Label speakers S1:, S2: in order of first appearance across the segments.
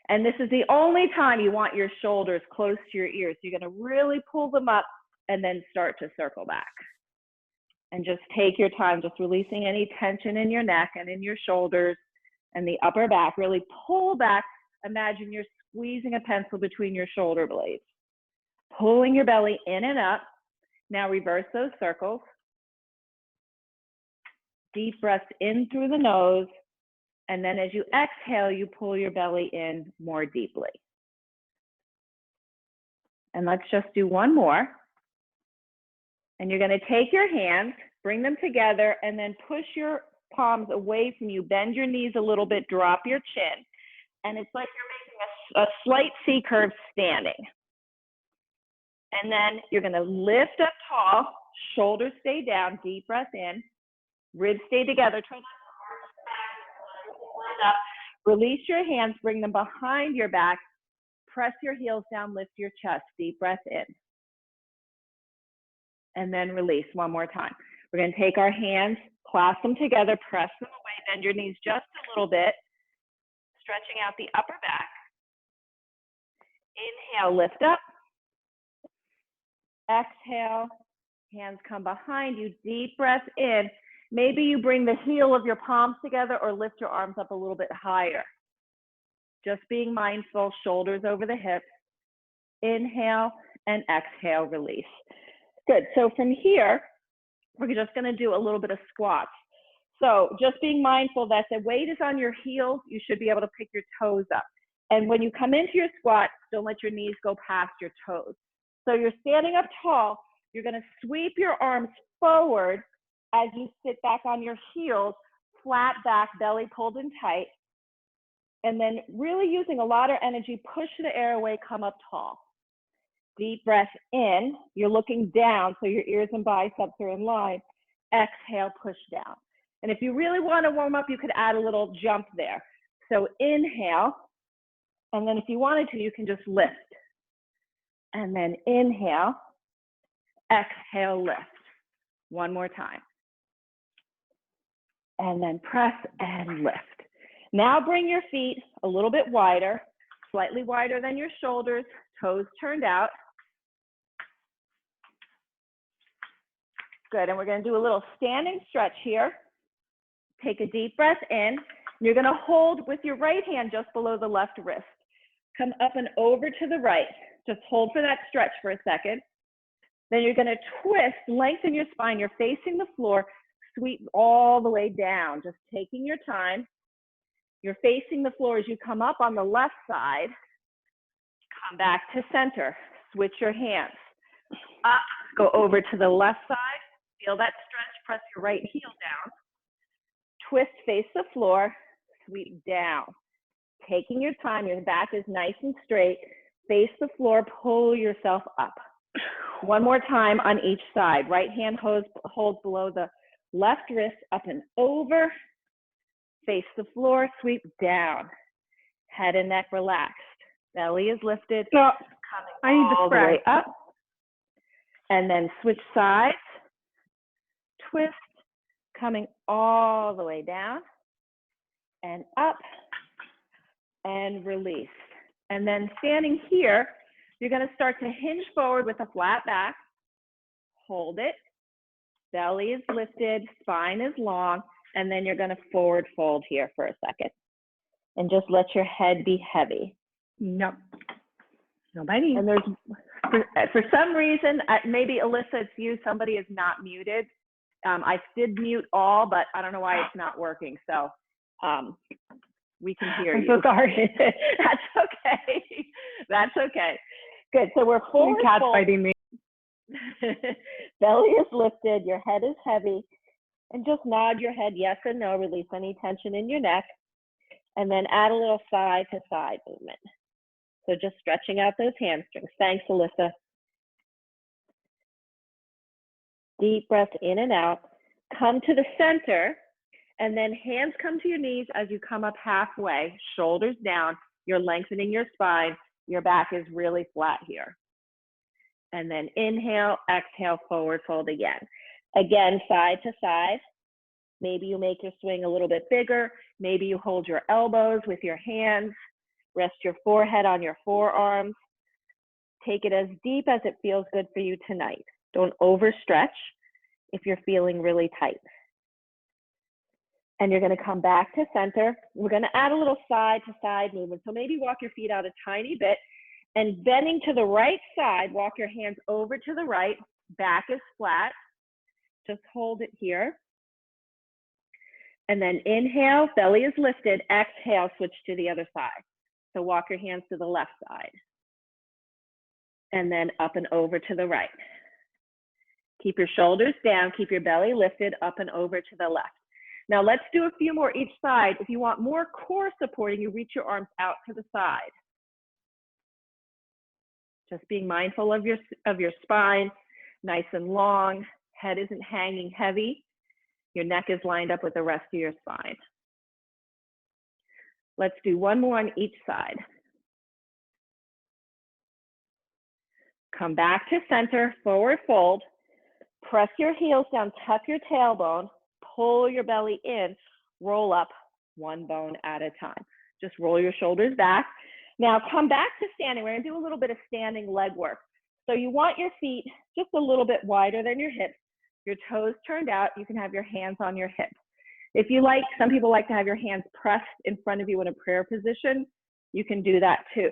S1: And this is the only time you want your shoulders close to your ears. You're going to really pull them up and then start to circle back. And just take your time, just releasing any tension in your neck and in your shoulders and the upper back. Really pull back. Imagine you're squeezing a pencil between your shoulder blades. Pulling your belly in and up. Now reverse those circles. Deep breaths in through the nose. And then as you exhale, you pull your belly in more deeply. And let's just do one more. And you're going to take your hands, bring them together, and then push your palms away from you. Bend your knees a little bit, drop your chin. And it's like you're making a slight C curve standing. And then you're going to lift up tall, shoulders stay down, deep breath in, ribs stay together. Try not to arch up. Release your hands, bring them behind your back, press your heels down, lift your chest, deep breath in. And then release one more time. We're going to take our hands, clasp them together, press them away, bend your knees just a little bit, stretching out the upper back. Inhale, lift up. Exhale, hands come behind you, deep breath in. Maybe you bring the heel of your palms together or lift your arms up a little bit higher. Just being mindful, shoulders over the hips. Inhale and exhale, release. Good, so from here, we're just gonna do a little bit of squats. So just being mindful that the weight is on your heels, you should be able to pick your toes up. And when you come into your squat, don't let your knees go past your toes. So you're standing up tall, you're gonna sweep your arms forward as you sit back on your heels, flat back, belly pulled in tight. And then really using a lot of energy, push the airway, come up tall. Deep breath in, you're looking down so your ears and biceps are in line. Exhale, push down. And if you really wanna warm up, you could add a little jump there. So inhale, and then if you wanted to, you can just lift. And then inhale, exhale, lift. One more time. And then press and lift. Now bring your feet a little bit wider, slightly wider than your shoulders, toes turned out. Good, and we're gonna do a little standing stretch here. Take a deep breath in. You're gonna hold with your right hand just below the left wrist. Come up and over to the right. Just hold for that stretch for a second. Then you're gonna twist, lengthen your spine. You're facing the floor, sweep all the way down, just taking your time. You're facing the floor as you come up on the left side. Come back to center, switch your hands. Up, go over to the left side. Feel that stretch, press your right heel down. Twist, face the floor, sweep down. Taking your time, your back is nice and straight. Face the floor, pull yourself up. One more time on each side. Right hand holds below the left wrist, up and over. Face the floor, sweep down. Head and neck relaxed. Belly is lifted.
S2: No,
S1: coming all the way up. And then switch sides. Twist, coming all the way down and up and release. And then standing here, you're going to start to hinge forward with a flat back. Hold it. Belly is lifted, spine is long, and then you're going to forward fold here for a second. And just let your head be heavy.
S2: No. Nobody.
S1: And there's, for some reason, maybe Alyssa, it's you, somebody is not muted. I did mute all, but I don't know why it's not working. So we can hear you.
S2: I'm so sorry.
S1: That's okay. That's okay. Good. So we're forward
S2: cat's
S1: fold.
S2: fighting me.
S1: Belly is lifted. Your head is heavy. And just nod your head yes and no. Release any tension in your neck. And then add a little side to side movement. So just stretching out those hamstrings. Thanks, Alyssa. Deep breath in and out. Come to the center, and then hands come to your knees as you come up halfway, shoulders down. You're lengthening your spine. Your back is really flat here. And then inhale, exhale, forward fold again. Again, side to side. Maybe you make your swing a little bit bigger. Maybe you hold your elbows with your hands. Rest your forehead on your forearms. Take it as deep as it feels good for you tonight. Don't overstretch if you're feeling really tight. And you're going to come back to center. We're going to add a little side to side movement. So maybe walk your feet out a tiny bit, and bending to the right side, walk your hands over to the right, back is flat. Just hold it here. And then inhale, belly is lifted. Exhale, switch to the other side. So walk your hands to the left side. And then up and over to the right. Keep your shoulders down, keep your belly lifted, up and over to the left. Now let's do a few more each side. If you want more core supporting, you reach your arms out to the side. Just being mindful of your spine, nice and long, head isn't hanging heavy. Your neck is lined up with the rest of your spine. Let's do one more on each side. Come back to center, forward fold. Press your heels down, tuck your tailbone, pull your belly in, roll up one bone at a time. Just roll your shoulders back. Now come back to standing. We're gonna do a little bit of standing leg work. So you want your feet just a little bit wider than your hips, your toes turned out. You can have your hands on your hips. If you like, some people like to have your hands pressed in front of you in a prayer position. You can do that too.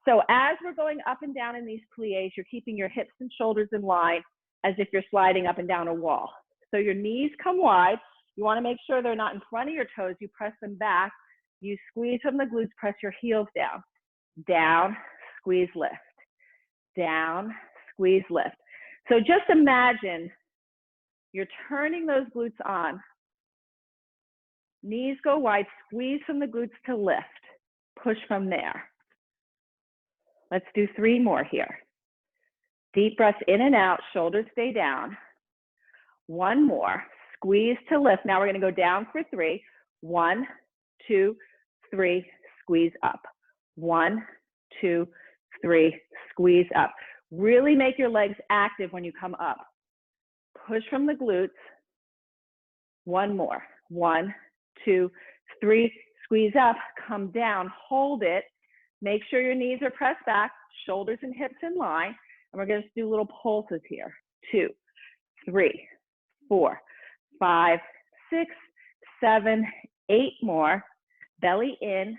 S1: So as we're going up and down in these plies, you're keeping your hips and shoulders in line as if you're sliding up and down a wall. So your knees come wide. You want to make sure they're not in front of your toes. You press them back. You squeeze from the glutes, press your heels down. Down, squeeze, lift. Down, squeeze, lift. So just imagine you're turning those glutes on. Knees go wide, squeeze from the glutes to lift. Push from there. Let's do 3 more here. Deep breaths in and out, shoulders stay down. 1 more, squeeze to lift. Now we're gonna go down for 3. 1, 2, 3, squeeze up. 1, 2, 3, squeeze up. Really make your legs active when you come up. Push from the glutes. 1 more, 1, 2, 3, squeeze up, come down, hold it. Make sure your knees are pressed back, shoulders and hips in line. And we're going to do little pulses here. 2, 3, 4, 5, 6, 7, 8 more. Belly in.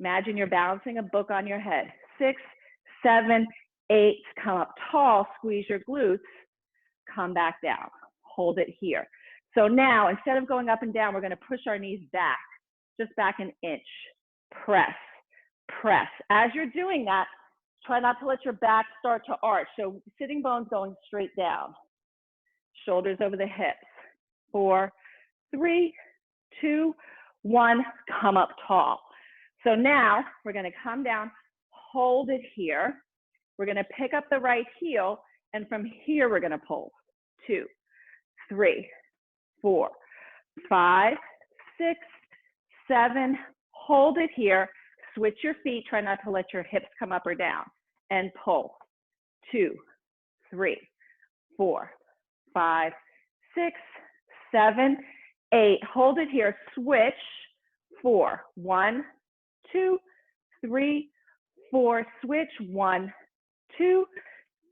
S1: Imagine you're balancing a book on your head. 6, 7, 8. Come up tall, squeeze your glutes. Come back down. Hold it here. So now, instead of going up and down, we're going to push our knees back, just back an inch. Press, press. As you're doing that, try not to let your back start to arch. So sitting bones going straight down. Shoulders over the hips. 4, 3, 2, 1. Come up tall. So now we're going to come down, hold it here. We're going to pick up the right heel, and from here we're going to pull. 2, 3, 4, 5, 6, 7. Hold it here. Switch your feet. Try not to let your hips come up or down. And pull. 2, 3, 4, 5, 6, 7, 8. Hold it here. Switch. 4. 1, 2, 3, 4. Switch. 1, 2,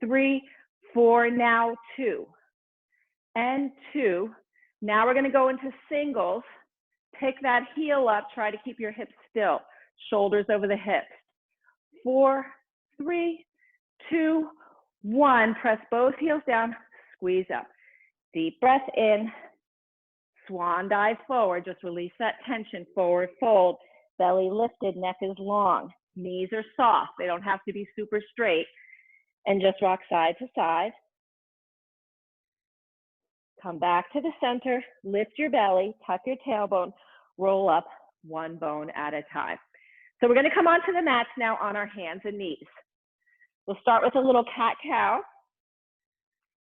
S1: 3, 4. Now 2. And 2. Now we're going to go into singles. Pick that heel up. Try to keep your hips still. Shoulders over the hips. 4, 3, 2, 1. Press both heels down. Squeeze up. Deep breath in. Swan dive forward. Just release that tension. Forward fold. Belly lifted. Neck is long. Knees are soft. They don't have to be super straight. And just rock side to side. Come back to the center, lift your belly, tuck your tailbone, roll up 1 bone at a time. So we're going to come onto the mats now on our hands and knees. We'll start with a little cat-cow.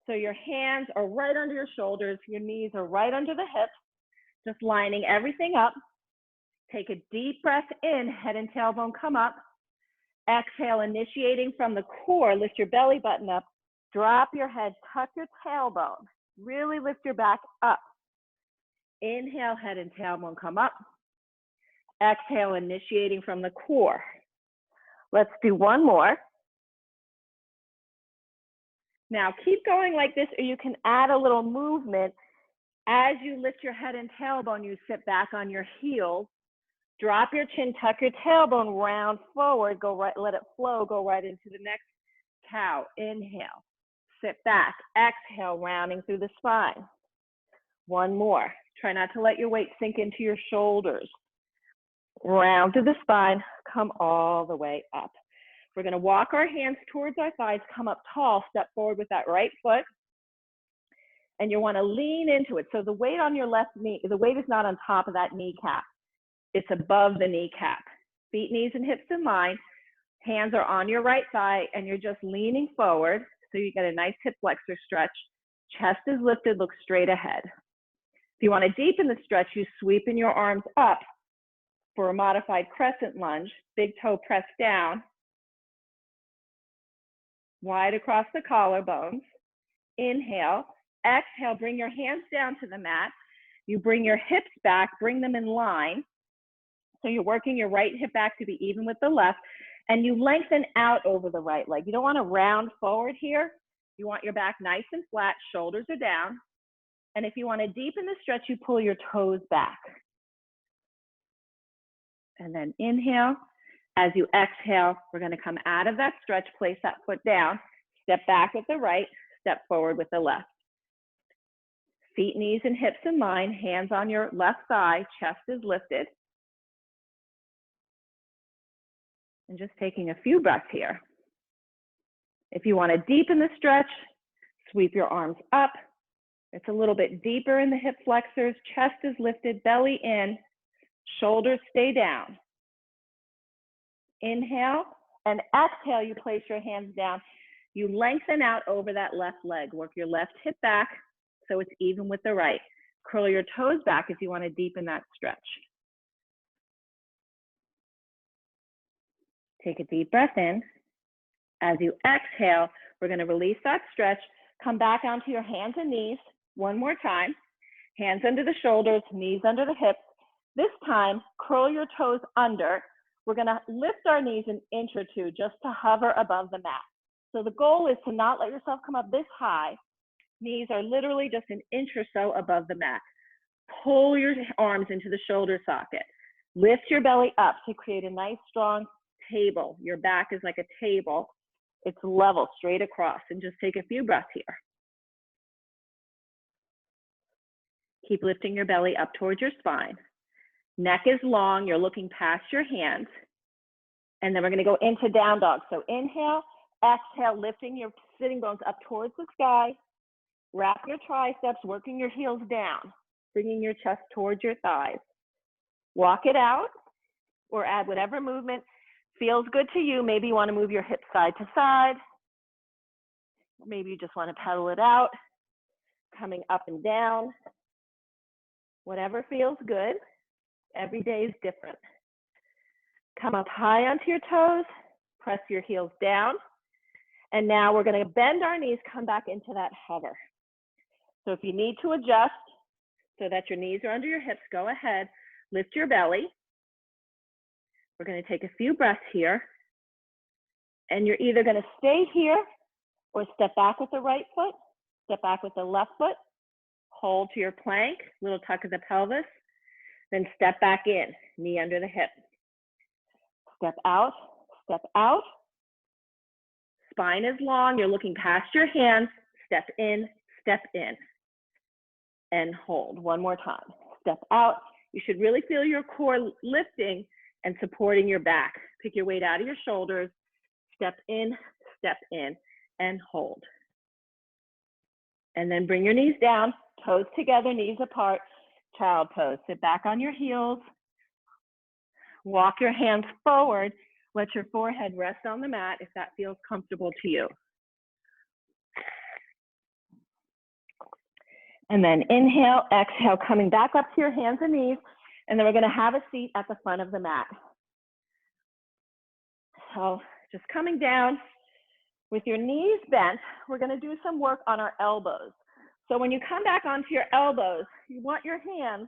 S1: So your hands are right under your shoulders, your knees are right under the hips, just lining everything up. Take a deep breath in, head and tailbone come up. Exhale, initiating from the core, lift your belly button up, drop your head, tuck your tailbone. Really lift your back up. Inhale, head and tailbone come up. Exhale, initiating from the core. Let's do one more. Now keep going like this, or you can add a little movement. As you lift your head and tailbone, you sit back on your heels. Drop your chin, tuck your tailbone, round forward, go right, let it flow, go right into the next cow. Inhale, sit back, exhale, rounding through the spine. One more. Try not to let your weight sink into your shoulders. Round through the spine, come all the way up. We're gonna walk our hands towards our thighs, come up tall, step forward with that right foot. And you wanna lean into it. So the weight on your left knee, the weight is not on top of that kneecap. It's above the kneecap. Feet, knees, and hips in line. Hands are on your right thigh, and you're just leaning forward. So you get a nice hip flexor stretch. Chest is lifted, look straight ahead. If you wanna deepen the stretch, you sweep in your arms up for a modified crescent lunge. Big toe pressed down. Wide across the collarbones. Inhale, exhale, bring your hands down to the mat. You bring your hips back, bring them in line. So you're working your right hip back to be even with the left, and you lengthen out over the right leg. You don't want to round forward here. You want your back nice and flat, shoulders are down. And if you want to deepen the stretch, you pull your toes back. And then inhale. As you exhale, we're going to come out of that stretch, place that foot down, step back with the right, step forward with the left. Feet, knees, and hips in line, hands on your left thigh, chest is lifted. And just taking a few breaths here. If you want to deepen the stretch, sweep your arms up. It's a little bit deeper in the hip flexors, chest is lifted, belly in, shoulders stay down. Inhale, and exhale, you place your hands down. You lengthen out over that left leg. Work your left hip back so it's even with the right. Curl your toes back if you want to deepen that stretch. Take a deep breath in. As you exhale, we're going to release that stretch. Come back onto your hands and knees one more time. Hands under the shoulders, knees under the hips. This time, curl your toes under. We're going to lift our knees an inch or two just to hover above the mat. So the goal is to not let yourself come up this high. Knees are literally just an inch or so above the mat. Pull your arms into the shoulder socket. Lift your belly up to create a nice strong table. Your back is like a table. It's level straight across, and just take a few breaths here. Keep lifting your belly up towards your spine. Neck is long, you're looking past your hands. And then we're gonna go into down dog. So inhale, exhale, lifting your sitting bones up towards the sky. Wrap your triceps, working your heels down, bringing your chest towards your thighs. Walk it out, or add whatever movement feels good to you. Maybe you wanna move your hips side to side. Maybe you just wanna pedal it out, coming up and down. Whatever feels good. Every day is different. Come up high onto your toes, press your heels down. And now we're gonna bend our knees, come back into that hover. So if you need to adjust so that your knees are under your hips, go ahead, lift your belly. We're gonna take a few breaths here. And you're either gonna stay here or step back with the right foot, step back with the left foot, hold to your plank, little tuck of the pelvis, then step back in, knee under the hip. Step out, spine is long, you're looking past your hands, step in, and hold. One more time, step out. You should really feel your core lifting and supporting your back. Pick your weight out of your shoulders, step in, and hold. And then bring your knees down, toes together, knees apart, child pose. Sit back on your heels. Walk your hands forward. Let your forehead rest on the mat if that feels comfortable to you. And then inhale, exhale, coming back up to your hands and knees. And then we're going to have a seat at the front of the mat. So just coming down with your knees bent, we're going to do some work on our elbows. So when you come back onto your elbows, you want your hands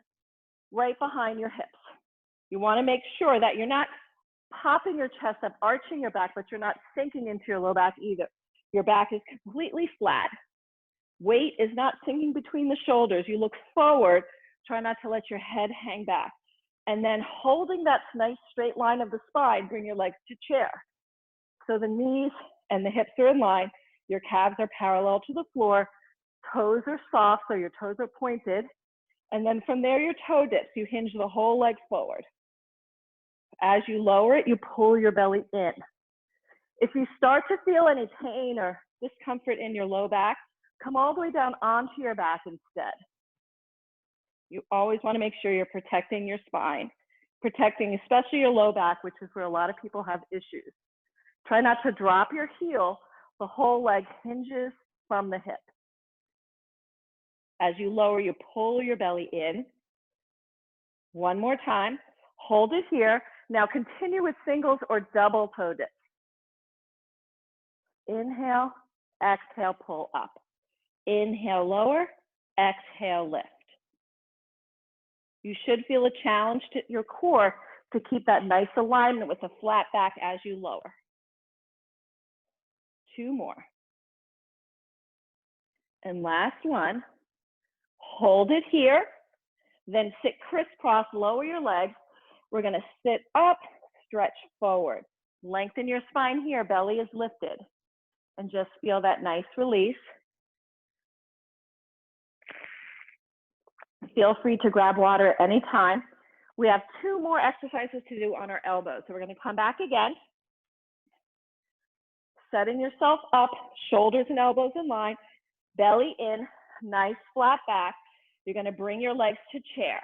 S1: right behind your hips. You want to make sure that you're not popping your chest up, arching your back, but you're not sinking into your low back either. Your back is completely flat. Weight is not sinking between the shoulders. You look forward. Try not to let your head hang back. And then holding that nice straight line of the spine, bring your legs to chair. So the knees and the hips are in line. Your calves are parallel to the floor. Toes are soft, so your toes are pointed. And then from there, your toe dips. You hinge the whole leg forward. As you lower it, you pull your belly in. If you start to feel any pain or discomfort in your low back, come all the way down onto your back instead. You always want to make sure you're protecting your spine, protecting especially your low back, which is where a lot of people have issues. Try not to drop your heel. The whole leg hinges from the hip. As you lower, you pull your belly in. One more time. Hold it here. Now continue with singles or double toe dips. Inhale, exhale, pull up. Inhale, lower, exhale, lift. You should feel a challenge to your core to keep that nice alignment with a flat back as you lower. 2 more. And last one. Hold it here. Then sit crisscross, lower your legs. We're going to sit up, stretch forward. Lengthen your spine here, belly is lifted. And just feel that nice release. Feel free to grab water at any time. We have 2 more exercises to do on our elbows. So we're going to come back again. Setting yourself up, shoulders and elbows in line, belly in, nice flat back. You're going to bring your legs to chair.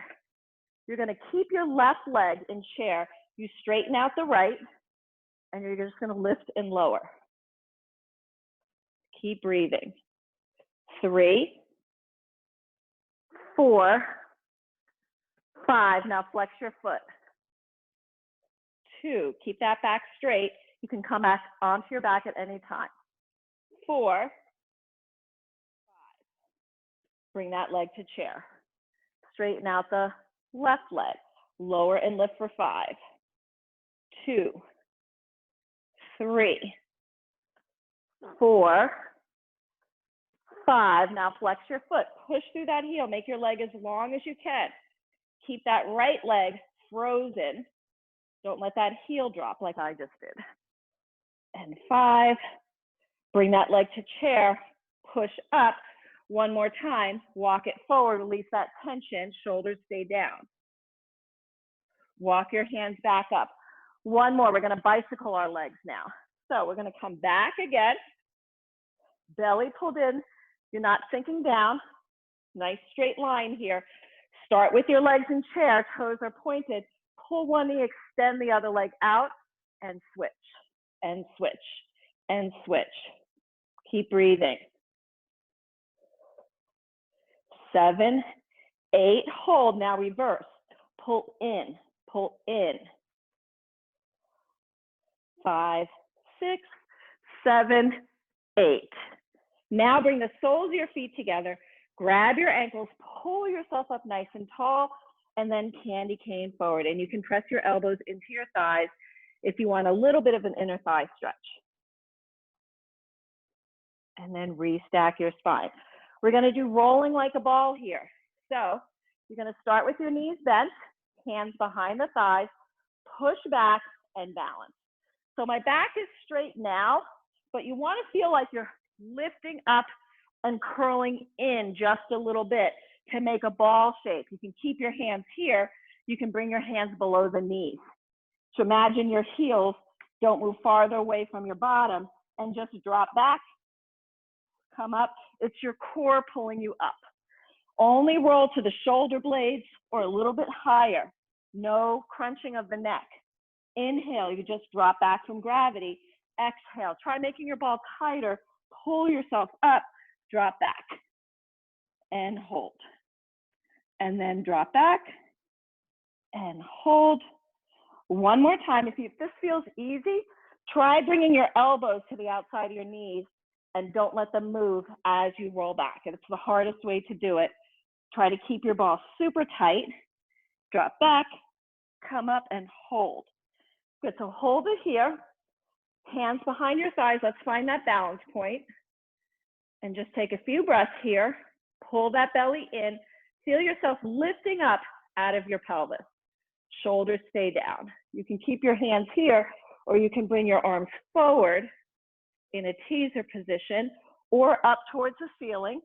S1: You're going to keep your left leg in chair. You straighten out the right, and you're just going to lift and lower. Keep breathing. 3, 4, 5. Now flex your foot. 2, keep that back straight. You can come back onto your back at any time. 4, 5. Bring that leg to chair. Straighten out the left leg. Lower and lift for 5, 2, 3, 4, 5. Now flex your foot. Push through that heel. Make your leg as long as you can. Keep that right leg frozen. Don't let that heel drop like I just did. And 5. Bring that leg to chair. Push up. One more time. Walk it forward. Release that tension. Shoulders stay down. Walk your hands back up. One more. We're going to bicycle our legs now. So we're going to come back again. Belly pulled in. You're not sinking down. Nice straight line here. Start with your legs in chair. Toes are pointed. Pull one knee, extend the other leg out, and switch, and switch, and switch. Keep breathing. 7, 8, hold. Now reverse. Pull in, pull in. 5, 6, 7, 8. Now bring the soles of your feet together. Grab your ankles, pull yourself up nice and tall, and then candy cane forward. And you can press your elbows into your thighs if you want a little bit of an inner thigh stretch. And then restack your spine. We're going to do rolling like a ball here. So you're going to start with your knees bent, hands behind the thighs, push back and balance. So my back is straight now, but you want to feel like you're lifting up and curling in just a little bit to make a ball shape. You can keep your hands here. You can bring your hands below the knees. So imagine your heels don't move farther away from your bottom and just drop back, come up. It's your core pulling you up. Only roll to the shoulder blades or a little bit higher. No crunching of the neck. Inhale, you just drop back from gravity. Exhale, try making your ball tighter. Pull yourself up, drop back, and hold. And then drop back and hold. One more time. If this feels easy, try bringing your elbows to the outside of your knees and don't let them move as you roll back. It's the hardest way to do it. Try to keep your ball super tight. Drop back come up and hold. Good, so hold it here. Hands behind your thighs. Let's find that balance point. And just take a few breaths here. Pull that belly in. Feel yourself lifting up out of your pelvis. Shoulders stay down. You can keep your hands here, or you can bring your arms forward in a teaser position or up towards the ceiling.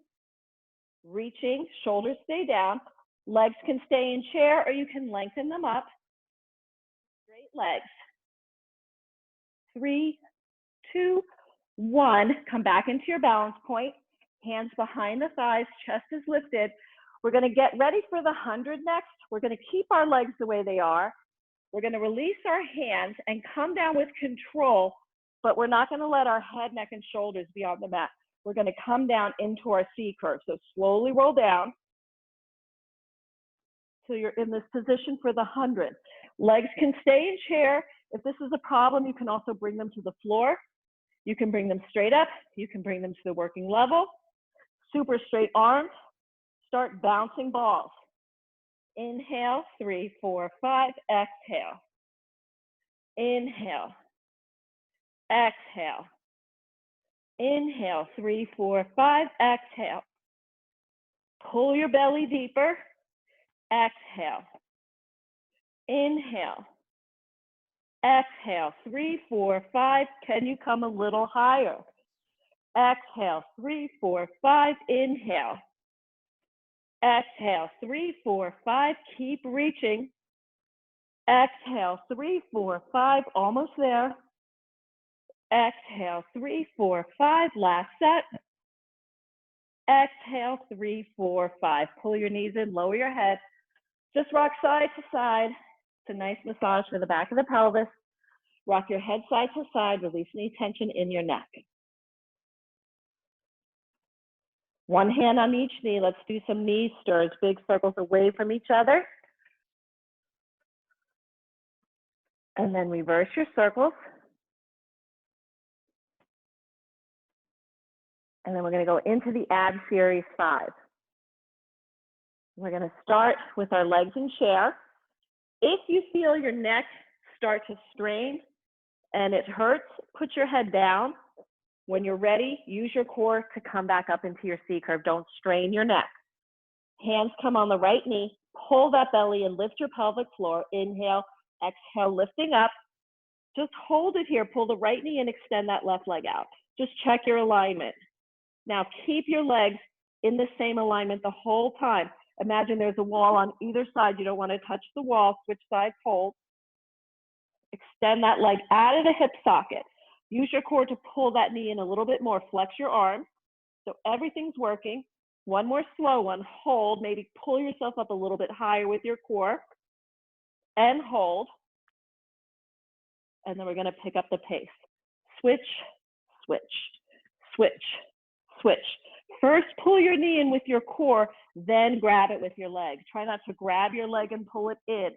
S1: Reaching, shoulders stay down. Legs can stay in chair, or you can lengthen them up. Straight legs. 3, 2, 1. Come back into your balance point. Hands behind the thighs, chest is lifted. We're going to get ready for the 100 next. We're going to keep our legs the way they are. We're going to release our hands and come down with control, but we're not going to let our head, neck, and shoulders be on the mat. We're going to come down into our C curve. So slowly roll down till you're in this position for the 100. Legs can stay in chair. If this is a problem, you can also bring them to the floor. You can bring them straight up. You can bring them to the working level. Super straight arms. Start bouncing balls. Inhale, 3, 4, 5. Exhale. Inhale. Exhale. Inhale, 3, 4, 5. Exhale. Pull your belly deeper. Exhale. Inhale. Exhale, 3, 4, 5. Can you come a little higher? Exhale, 3, 4, 5. Inhale. Exhale, 3, 4, 5. Keep reaching. Exhale, 3, 4, 5. Almost there. Exhale, 3, 4, 5. Last set. Exhale, 3, 4, 5. Pull your knees in, lower your head. Just rock side to side. It's a nice massage for the back of the pelvis. Rock your head side to side, release any tension in your neck. One hand on each knee. Let's do some knee stirs, big circles away from each other. And then reverse your circles. And then we're going to go into the ab series 5. We're going to start with our legs in chair. If you feel your neck start to strain and it hurts, put your head down. When you're ready, use your core to come back up into your C curve. Don't strain your neck. Hands come on the right knee. Pull that belly and lift your pelvic floor. Inhale, exhale, lifting up. Just hold it here. Pull the right knee and extend that left leg out. Just check your alignment. Now keep your legs in the same alignment the whole time. Imagine there's a wall on either side. You don't want to touch the wall. Switch sides, hold. Extend that leg out of the hip socket. Use your core to pull that knee in a little bit more. Flex your arms. So everything's working. One more slow one. Hold. Maybe pull yourself up a little bit higher with your core. And hold. And then we're going to pick up the pace. Switch, switch, switch, switch. First, pull your knee in with your core, then grab it with your leg. Try not to grab your leg and pull it in.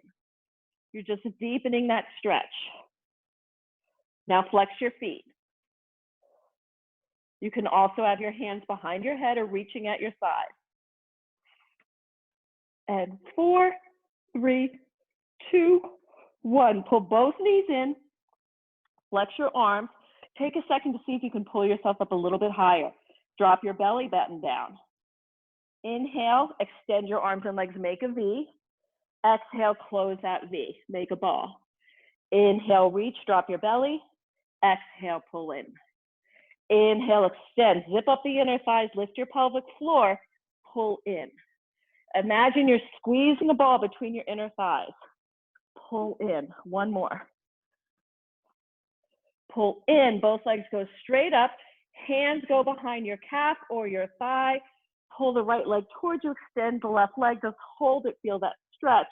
S1: You're just deepening that stretch. Now flex your feet. You can also have your hands behind your head or reaching at your side. And 4, 3, 2, 1. Pull both knees in. Flex your arms. Take a second to see if you can pull yourself up a little bit higher. Drop your belly button down. Inhale, extend your arms and legs, make a V. Exhale, close that V, make a ball. Inhale, reach, drop your belly. Exhale, pull in. Inhale, extend, zip up the inner thighs, lift your pelvic floor, pull in. Imagine you're squeezing a ball between your inner thighs. Pull in, one more. Pull in, both legs go straight up, hands go behind your calf or your thigh. Pull the right leg towards you, extend the left leg, just hold it, feel that stretch.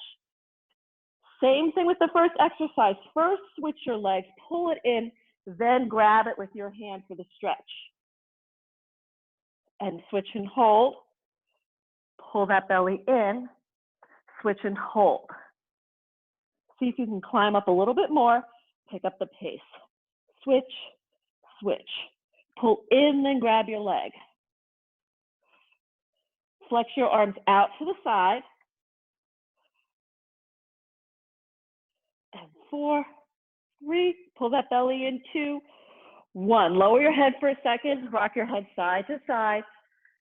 S1: Same thing with the first exercise. First, switch your legs, pull it in, then grab it with your hand for the stretch. And switch and hold. Pull that belly in, switch and hold. See if you can climb up a little bit more, pick up the pace. Switch, switch. Pull in, then grab your leg. Flex your arms out to the side. 4, 3, pull that belly in, 2, 1. Lower your head for a second, rock your head side to side,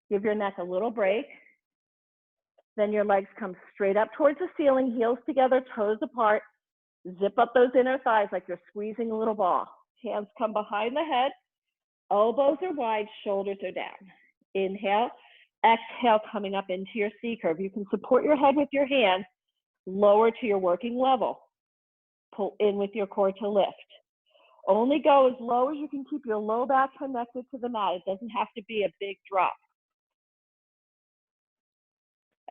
S1: give your neck a little break. Then your legs come straight up towards the ceiling, heels together, toes apart. Zip up those inner thighs like you're squeezing a little ball. Hands come behind the head, elbows are wide, shoulders are down. Inhale, exhale, coming up into your C curve. You can support your head with your hands, lower to your working level. Pull in with your core to lift. Only go as low as you can keep your low back connected to the mat. It doesn't have to be a big drop.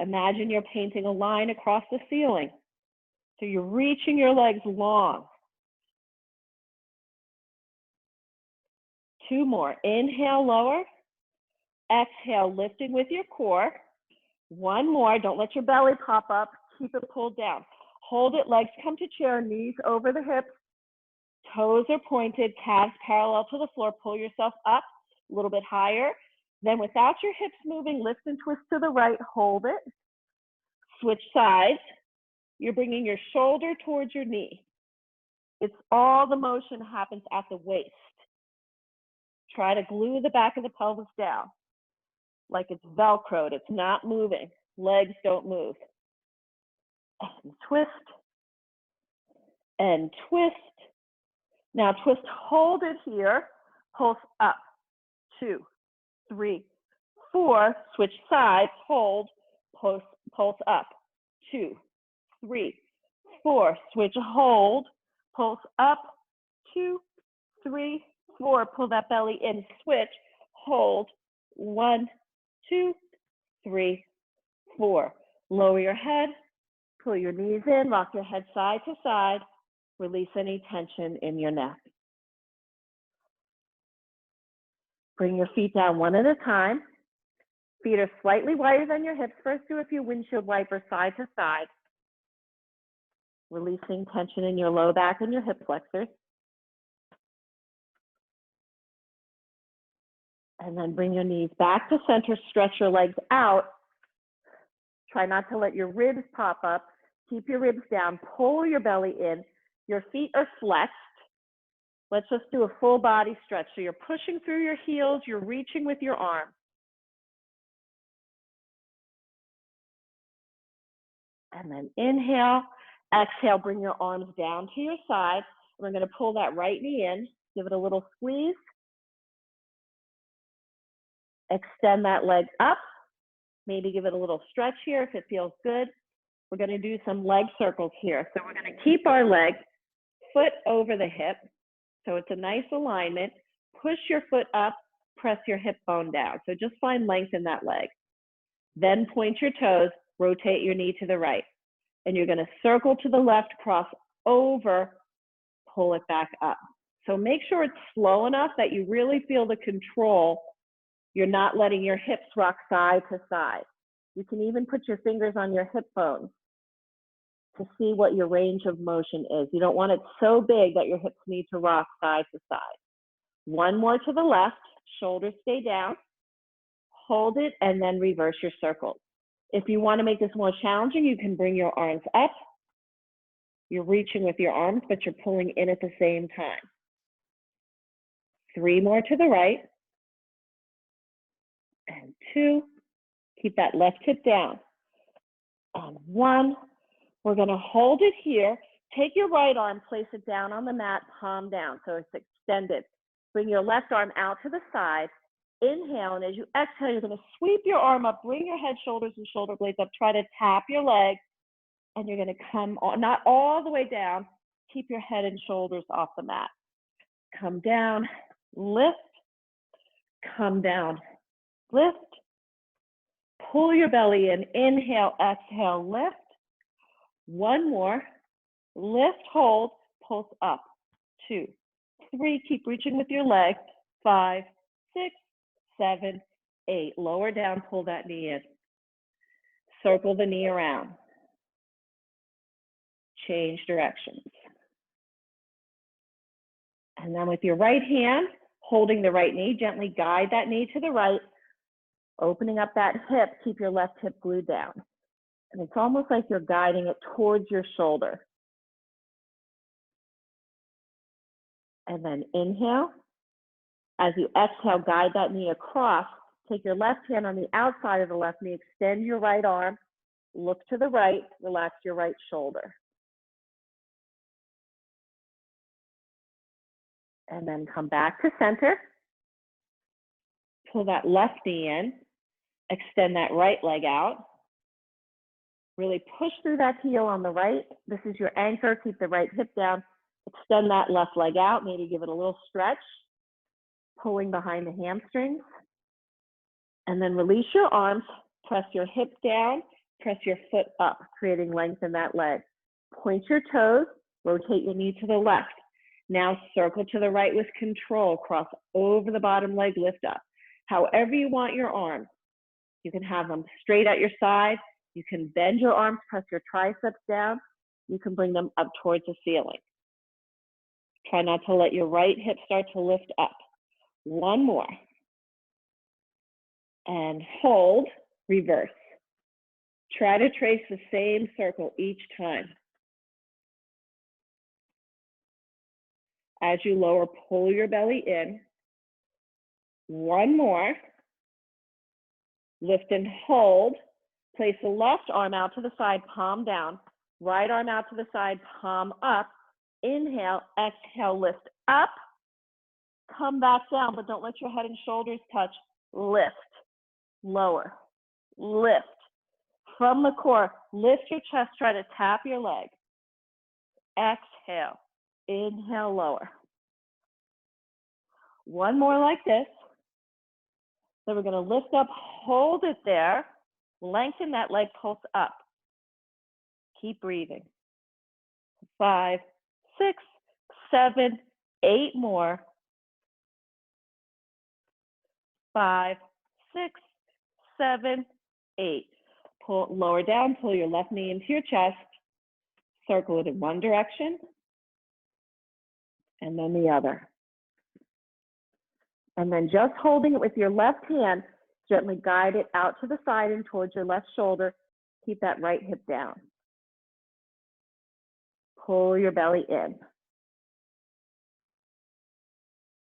S1: Imagine you're painting a line across the ceiling. So you're reaching your legs long. 2 more. Inhale, lower. Exhale, lifting with your core. 1 more. Don't let your belly pop up. Keep it pulled down. Hold it. Legs come to chair. Knees over the hips. Toes are pointed. Calves parallel to the floor. Pull yourself up a little bit higher. Then without your hips moving, lift and twist to the right. Hold it. Switch sides. You're bringing your shoulder towards your knee. It's all the motion happens at the waist. Try to glue the back of the pelvis down like it's Velcroed. It's not moving. Legs don't move. And twist. And twist. Now twist, hold it here. Pulse up. 2, 3, 4. Switch sides. Hold. Pulse up. 2, 3, 4. Switch, hold. Pulse up. 2, 3, 4. Pull that belly in. Switch. Hold. 1, 2, 3, 4. Lower your head. Pull your knees in. Rock your head side to side. Release any tension in your neck. Bring your feet down one at a time. Feet are slightly wider than your hips. First, do a few windshield wipers side to side. Releasing tension in your low back and your hip flexors. And then bring your knees back to center. Stretch your legs out. Try not to let your ribs pop up. Keep your ribs down. Pull your belly in. Your feet are flexed. Let's just do a full body stretch. So you're pushing through your heels. You're reaching with your arms. And then inhale, exhale, bring your arms down to your side. We're going to pull that right knee in, give it a little squeeze. Extend that leg up. Maybe give it a little stretch here if it feels good. We're going to do some leg circles here. So we're going to keep our leg foot over the hip. So it's a nice alignment. Push your foot up, press your hip bone down. So just find length in that leg. Then point your toes, rotate your knee to the right. And you're going to circle to the left, cross over, pull it back up. So make sure it's slow enough that you really feel the control. You're not letting your hips rock side to side. You can even put your fingers on your hip bones to see what your range of motion is. You don't want it so big that your hips need to rock side to side. 1 more to the left, shoulders stay down. Hold it and then reverse your circles. If you want to make this more challenging, you can bring your arms up. You're reaching with your arms, but you're pulling in at the same time. 3 more to the right. And 2. Keep that left hip down. And 1. We're going to hold it here. Take your right arm, place it down on the mat, palm down, so it's extended. Bring your left arm out to the side. Inhale, and as you exhale, you're going to sweep your arm up, bring your head, shoulders, and shoulder blades up. Try to tap your legs, and you're going to come on, not all the way down. Keep your head and shoulders off the mat. Come down, lift, come down, lift. Pull your belly in. Inhale, exhale, lift. 1 more. Lift, hold, pulse up. 2, 3. Keep reaching with your leg. 5, 6, 7, 8. Lower down, pull that knee in. Circle the knee around. Change directions. And then with your right hand, holding the right knee, gently guide that knee to the right. Opening up that hip, keep your left hip glued down. And it's almost like you're guiding it towards your shoulder. And then inhale. As you exhale, guide that knee across. Take your left hand on the outside of the left knee, extend your right arm, look to the right, relax your right shoulder. And then come back to center. Pull that left knee in, extend that right leg out. Really push through that heel on the right. This is your anchor, keep the right hip down. Extend that left leg out, maybe give it a little stretch, pulling behind the hamstrings. And then release your arms, press your hip down, press your foot up, creating length in that leg. Point your toes, rotate your knee to the left. Now circle to the right with control, cross over the bottom leg, lift up. However you want your arms. You can have them straight at your side. You can bend your arms, press your triceps down. You can bring them up towards the ceiling. Try not to let your right hip start to lift up. One more. And hold, reverse. Try to trace the same circle each time. As you lower, pull your belly in. One more. Lift and hold. Place the left arm out to the side, palm down. Right arm out to the side, palm up. Inhale, exhale, lift up. Come back down, but don't let your head and shoulders touch. Lift, lower, lift. From the core, lift your chest, try to tap your leg. Exhale, inhale, lower. One more like this. Then we're gonna lift up, hold it there. Lengthen that leg, pulse up. Keep breathing. 5, 6, 7, 8 more. 5, 6, 7, 8. Pull, lower down, pull your left knee into your chest. Circle it in one direction. And then the other. And then just holding it with your left hand, gently guide it out to the side and towards your left shoulder. Keep that right hip down. Pull your belly in.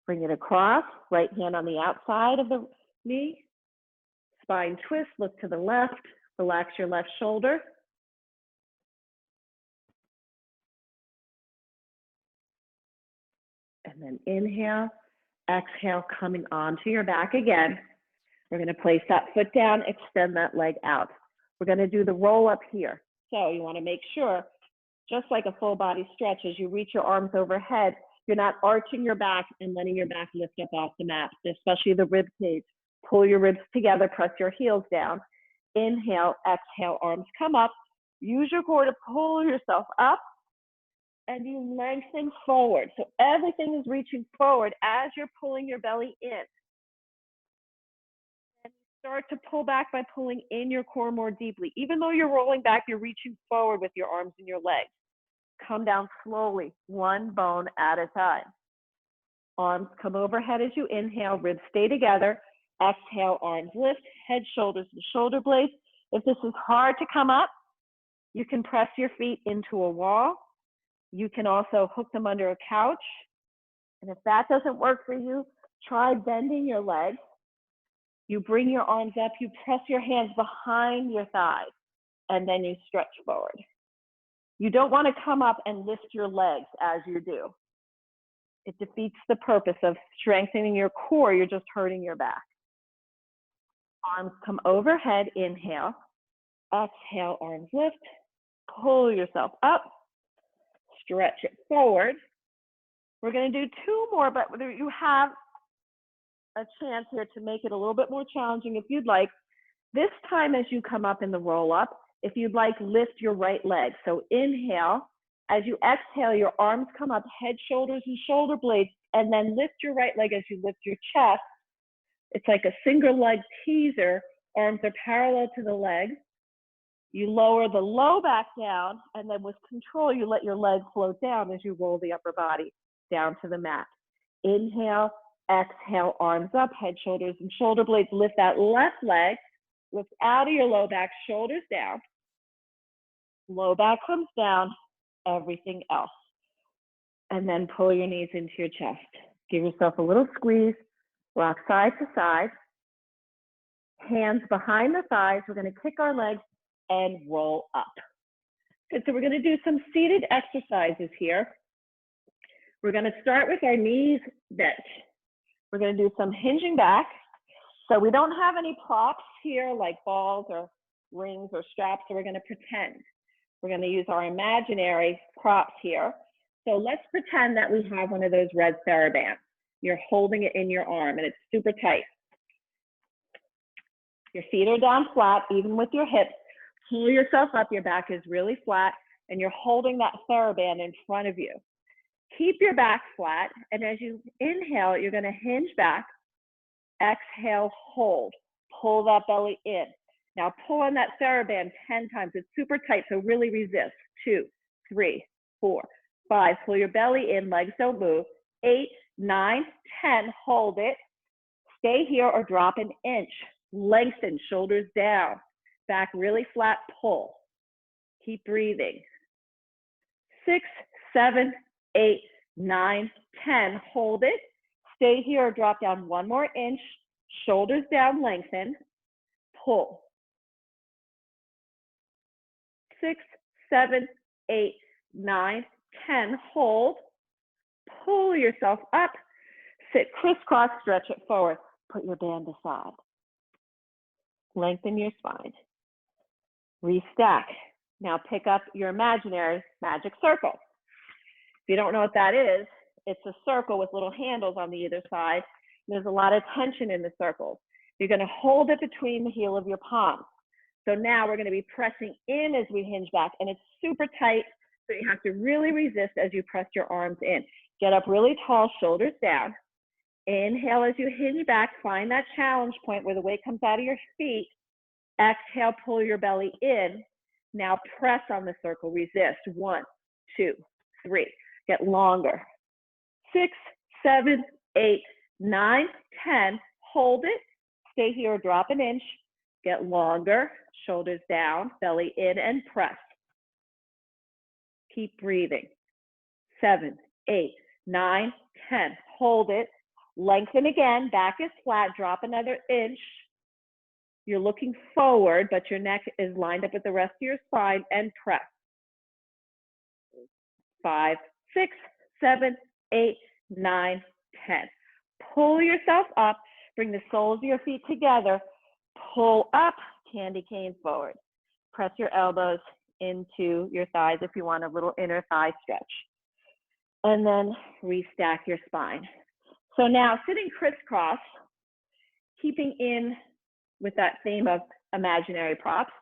S1: Bring it across, right hand on the outside of the knee. Spine twist, look to the left, relax your left shoulder. And then inhale, exhale, coming onto your back again. We're gonna place that foot down, extend that leg out. We're gonna do the roll up here. So you wanna make sure, just like a full body stretch, as you reach your arms overhead, you're not arching your back and letting your back lift up off the mat, especially the rib cage. Pull your ribs together, press your heels down. Inhale, exhale, arms come up. Use your core to pull yourself up and you lengthen forward. So everything is reaching forward as you're pulling your belly in. And start to pull back by pulling in your core more deeply. Even though you're rolling back, you're reaching forward with your arms and your legs. Come down slowly, one bone at a time. Arms come overhead as you inhale, ribs stay together. Exhale, arms lift, head, shoulders, and shoulder blades. If this is hard to come up, you can press your feet into a wall. You can also hook them under a couch. And if that doesn't work for you, try bending your legs. You bring your arms up, you press your hands behind your thighs, and then you stretch forward. You don't want to come up and lift your legs as you do. It defeats the purpose of strengthening your core, you're just hurting your back. Arms come overhead, inhale. Exhale, arms lift. Pull yourself up. Stretch it forward. We're going to do 2 more, but you have a chance here to make it a little bit more challenging if you'd like. This time as you come up in the roll up, if you'd like, lift your right leg. So inhale. As you exhale, your arms come up, head, shoulders, and shoulder blades, and then lift your right leg as you lift your chest. It's like a single leg teaser. Arms are parallel to the legs. You lower the low back down, and then with control, you let your leg float down as you roll the upper body down to the mat. Inhale, exhale, arms up, head, shoulders, and shoulder blades. Lift that left leg, lift out of your low back, shoulders down. Low back comes down, everything else. And then pull your knees into your chest. Give yourself a little squeeze. Rock side to side. Hands behind the thighs. We're going to kick our legs and roll up. Good, so we're going to do some seated exercises here. We're going to start with our knees bent. We're going to do some hinging back. So we don't have any props here like balls or rings or straps, so we're going to pretend. We're going to use our imaginary props here. So let's pretend that we have one of those red TheraBands. You're holding it in your arm and it's super tight. Your feet are down flat, even with your hips. Pull yourself up, your back is really flat, and you're holding that TheraBand in front of you. Keep your back flat, and as you inhale, you're going to hinge back. Exhale, hold. Pull that belly in. Now pull on that TheraBand 10 times. It's super tight, so really resist. 2, 3, 4, 5. Pull your belly in, legs don't move. 8, 9, 10. Hold it. Stay here or drop an inch. Lengthen, shoulders down. Back really flat, pull. Keep breathing. 6, 7, 8, 9, 10. Hold it. Stay here or drop down one more inch. Shoulders down, lengthen. Pull. 6, 7, 8, 9, 10. Hold. Pull yourself up. Sit crisscross, stretch it forward. Put your band aside. Lengthen your spine. Restack. Now pick up your imaginary magic circle. If you don't know what that is, it's a circle with little handles on either side. There's a lot of tension in the circles. You're going to hold it between the heel of your palms. So now we're going to be pressing in as we hinge back, and it's super tight, so you have to really resist as you press your arms in. Get up really tall, shoulders down. Inhale as you hinge back, find that challenge point where the weight comes out of your feet. Exhale, pull your belly in. Now press on the circle, resist. 1, 2, 3. Get longer. 6, 7, 8, 9, 10. Hold it. Stay here, drop an inch. Get longer, shoulders down, belly in, and press. Keep breathing. 7, 8, 9, 10. Hold it. Lengthen again, back is flat, drop another inch. You're looking forward, but your neck is lined up with the rest of your spine, and press. 5, 6, 7, 8, 9, 10. Pull yourself up, bring the soles of your feet together, pull up, candy cane forward. Press your elbows into your thighs if you want a little inner thigh stretch. And then restack your spine. So now sitting crisscross, keeping in with that theme of imaginary props,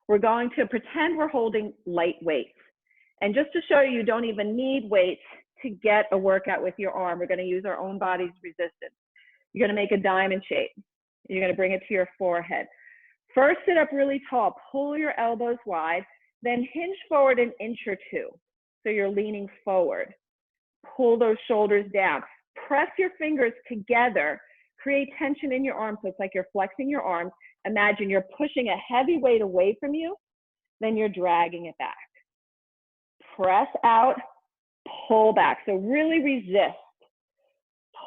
S1: we're going to pretend we're holding light weights. And just to show you, you don't even need weights to get a workout with your arm. We're going to use our own body's resistance. You're going to make a diamond shape. You're going to bring it to your forehead. First, sit up really tall. Pull your elbows wide. Then hinge forward an inch or two. So you're leaning forward. Pull those shoulders down. Press your fingers together. Create tension in your arms. So it's like you're flexing your arms. Imagine you're pushing a heavy weight away from you. Then you're dragging it back. Press out. Pull back. So really resist.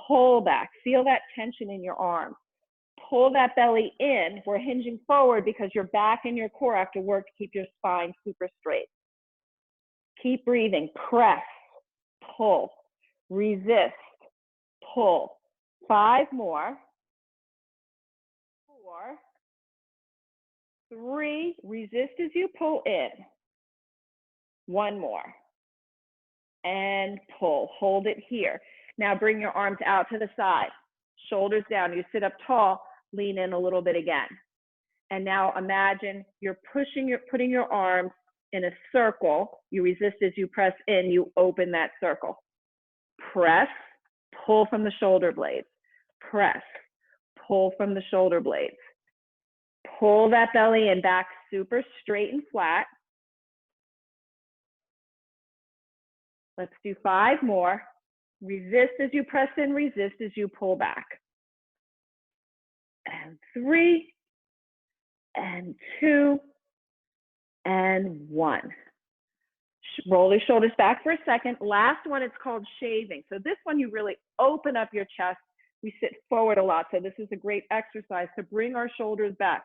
S1: Pull back. Feel that tension in your arms. Pull that belly in. We're hinging forward because your back and your core have to work to keep your spine super straight. Keep breathing. Press. Pull. Resist. Pull. 5 more. 4. 3. Resist as you pull in. 1 more. And pull. Hold it here. Now bring your arms out to the side. Shoulders down. You sit up tall. Lean in a little bit again. And now imagine you're putting your arms in a circle. You resist as you press in. You open that circle. Press. Pull from the shoulder blades. Press. Pull from the shoulder blades. Pull that belly in back super straight and flat. Let's do 5 more. Resist as you press in, resist as you pull back. And 3, and 2, and 1. Roll your shoulders back for a second. Last one, it's called shaving. So this one, you really open up your chest. We sit forward a lot, so this is a great exercise to bring our shoulders back.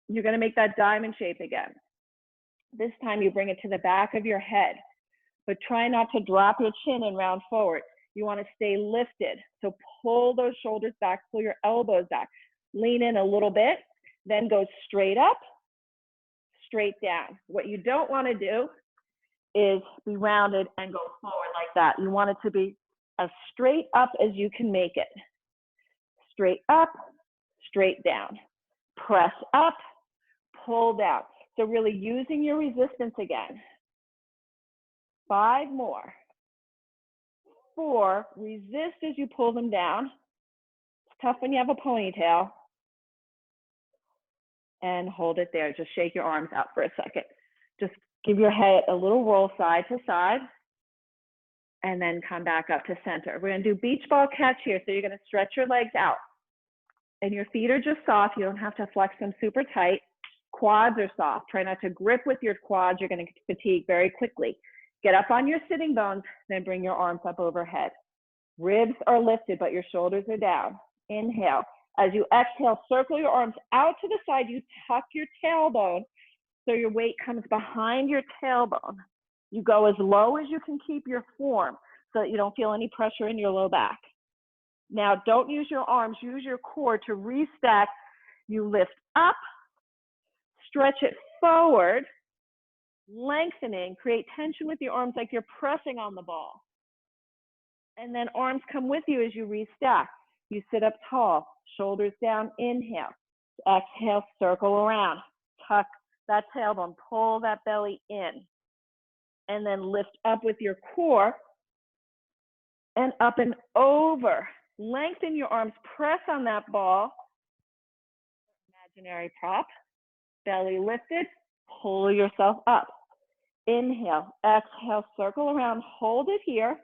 S1: You're going to make that diamond shape again. This time you bring it to the back of your head, but try not to drop your chin and round forward. You want to stay lifted. So pull those shoulders back, pull your elbows back. Lean in a little bit, then go straight up, straight down. What you don't want to do is be rounded and go forward like that. You want it to be as straight up as you can make it. Straight up, straight down. Press up, pull down. So really using your resistance again. 5 more. 4, resist as you pull them down. It's tough when you have a ponytail. And hold it there. Just shake your arms out for a second. Just give your head a little roll side to side. And then come back up to center. We're going to do beach ball catch here. So you're going to stretch your legs out. And your feet are just soft. You don't have to flex them super tight. Quads are soft. Try not to grip with your quads. You're going to fatigue very quickly. Get up on your sitting bones, then bring your arms up overhead. Ribs are lifted, but your shoulders are down. Inhale. As you exhale, circle your arms out to the side. You tuck your tailbone so your weight comes behind your tailbone. You go as low as you can keep your form so that you don't feel any pressure in your low back. Now, don't use your arms. Use your core to restack. You lift up, stretch it forward, lengthening. Create tension with your arms like you're pressing on the ball. And then arms come with you as you restack. You sit up tall, shoulders down, inhale. Exhale, circle around. Tuck that tailbone, pull that belly in. And then lift up with your core and up and over. Lengthen your arms, press on that ball. Imaginary prop. Belly lifted, pull yourself up. Inhale, exhale, circle around, hold it here.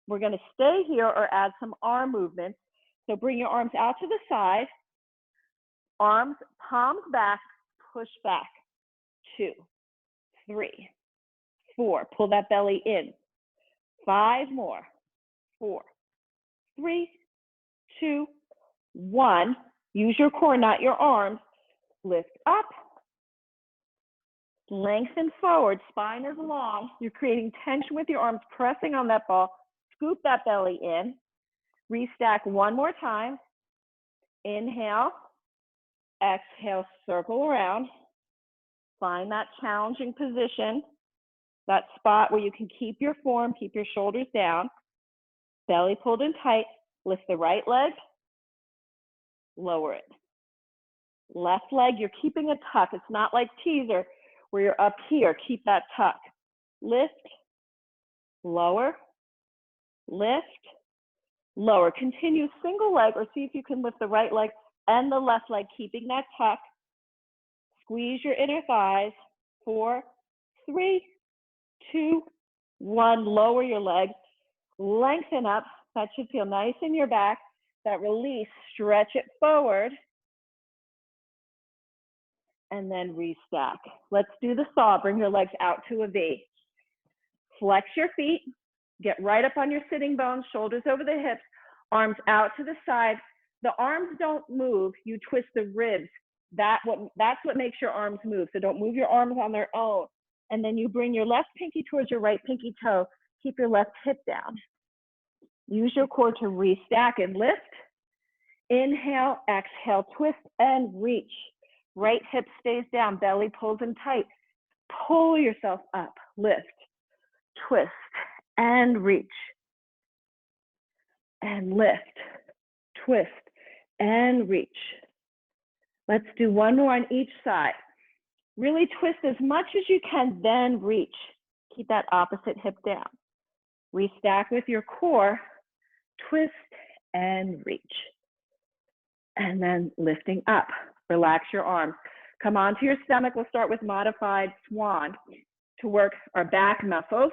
S1: We're going to stay here or add some arm movements. So bring your arms out to the side. Arms, palms back, push back. 2, 3, 4. Pull that belly in. 5 more. 4, 3, 2, 1. Use your core, not your arms. Lift up. Lengthen forward. Spine is long. You're creating tension with your arms, pressing on that ball. Scoop that belly in. Restack one more time. Inhale. Exhale, circle around. Find that challenging position, that spot where you can keep your form, keep your shoulders down. Belly pulled in tight. Lift the right leg. Lower it. Left leg, you're keeping a tuck. It's not like teaser where you're up here. Keep that tuck. Lift. Lower. Lift. Lower. Continue single leg or see if you can lift the right leg and the left leg, keeping that tuck. Squeeze your inner thighs. 4, 3, 2, 1. Lower your legs. Lengthen up. That should feel nice in your back. That release, stretch it forward. And then restack. Let's do the saw. Bring your legs out to a V. Flex your feet. Get right up on your sitting bones, shoulders over the hips, arms out to the side. The arms don't move. You twist the ribs. That's what makes your arms move. So don't move your arms on their own. And then you bring your left pinky towards your right pinky toe. Keep your left hip down. Use your core to restack and lift. Inhale, exhale, twist and reach. Right hip stays down, belly pulls in tight. Pull yourself up, lift, twist, and reach. And lift, twist, and reach. Let's do one more on each side. Really twist as much as you can, then reach. Keep that opposite hip down. Restack with your core, twist, and reach. And then lifting up. Relax your arms. Come onto your stomach. We'll start with modified swan to work our back muscles.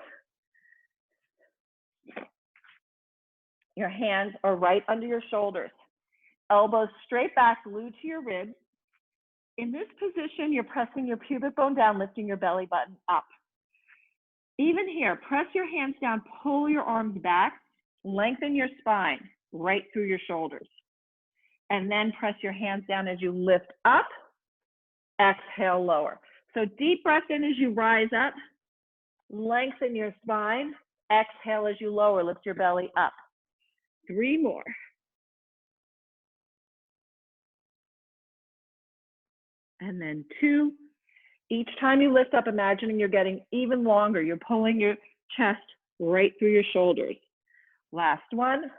S1: Your hands are right under your shoulders. Elbows straight back, glued to your ribs. In this position, you're pressing your pubic bone down, lifting your belly button up. Even here, press your hands down, pull your arms back, lengthen your spine right through your shoulders. And then press your hands down as you lift up, exhale, lower. So deep breath in as you rise up, lengthen your spine, exhale as you lower, lift your belly up. 3 more. And then 2. Each time you lift up, imagining you're getting even longer. You're pulling your chest right through your shoulders. Last one.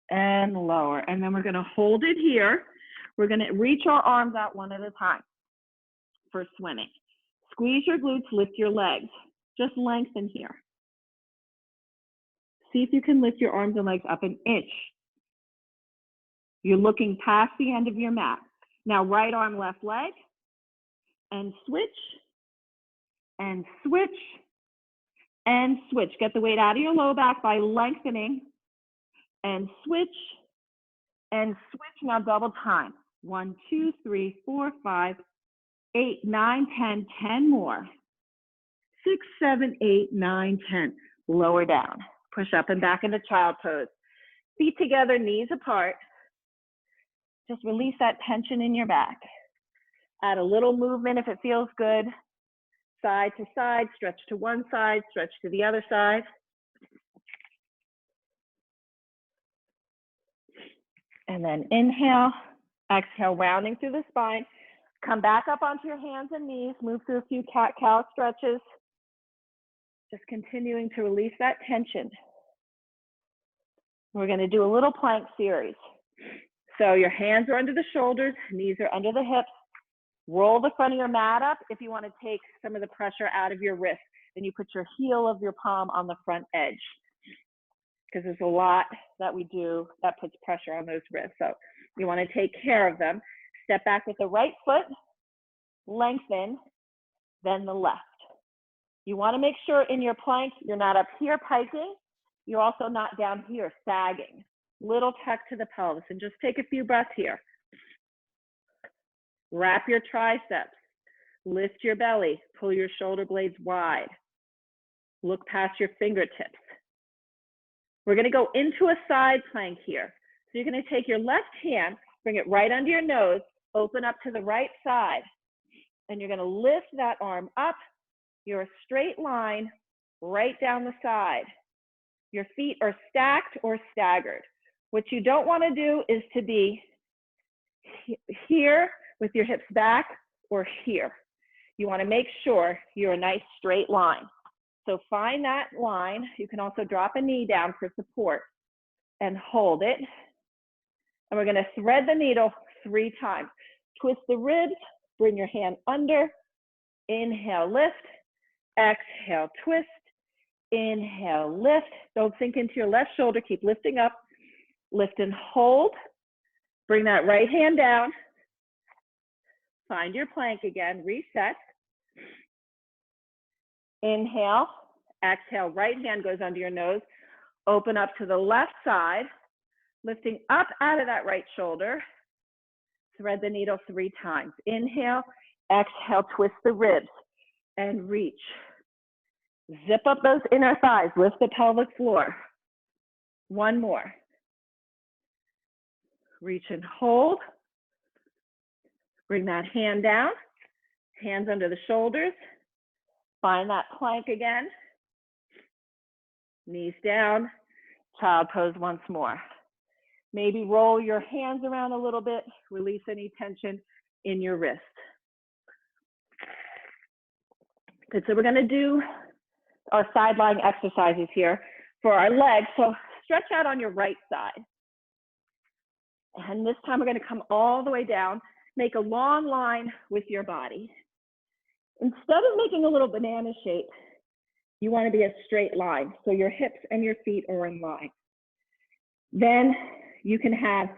S1: And lower. And then we're going to hold it here. We're going to reach our arms out one at a time for swimming. Squeeze your glutes, lift your legs. Just lengthen here. See if you can lift your arms and legs up an inch. You're looking past the end of your mat. Now right arm, left leg. And switch. And switch. And switch. Get the weight out of your low back by lengthening. And switch. And switch. Now double time. 1, 2, 3, 4, 5, 8, 9, 10. 10 more. 6, 7, 8, 9, 10. Lower down. Push up and back into child pose. Feet together, knees apart. Just release that tension in your back. Add a little movement if it feels good. Side to side, stretch to one side, stretch to the other side. And then inhale, exhale, rounding through the spine. Come back up onto your hands and knees. Move through a few cat-cow stretches. Just continuing to release that tension. We're going to do a little plank series. So your hands are under the shoulders, knees are under the hips. Roll the front of your mat up if you want to take some of the pressure out of your wrist. Then you put your heel of your palm on the front edge. Because there's a lot that we do that puts pressure on those wrists. So you want to take care of them. Step back with the right foot, lengthen, then the left. You want to make sure in your plank, you're not up here piking. You're also not down here sagging. Little tuck to the pelvis, and just take a few breaths here. Wrap your triceps, lift your belly, pull your shoulder blades wide. Look past your fingertips. We're going to go into a side plank here. So you're going to take your left hand, bring it right under your nose, open up to the right side, and you're going to lift that arm up. You're a straight line right down the side. Your feet are stacked or staggered. What you don't want to do is to be here with your hips back or here. You want to make sure you're a nice straight line. So find that line. You can also drop a knee down for support and hold it. And we're going to thread the needle 3 times. Twist the ribs, bring your hand under. Inhale, lift. Exhale, twist. Inhale, lift. Don't sink into your left shoulder. Keep lifting up. Lift and hold. Bring that right hand down. Find your plank again. Reset. Inhale. Exhale. Right hand goes under your nose. Open up to the left side. Lifting up out of that right shoulder. Thread the needle 3 times. Inhale. Exhale. Twist the ribs and reach. Zip up those inner thighs. Lift the pelvic floor. 1 more. Reach and hold. Bring that hand down. Hands under the shoulders. Find that plank again. Knees down. Child pose once more. Maybe roll your hands around a little bit. Release any tension in your wrist. Good, so we're going to do our side lying exercises here for our legs. So stretch out on your right side. And this time we're going to come all the way down. Make a long line with your body. Instead of making a little banana shape, you want to be a straight line. So your hips and your feet are in line. Then you can have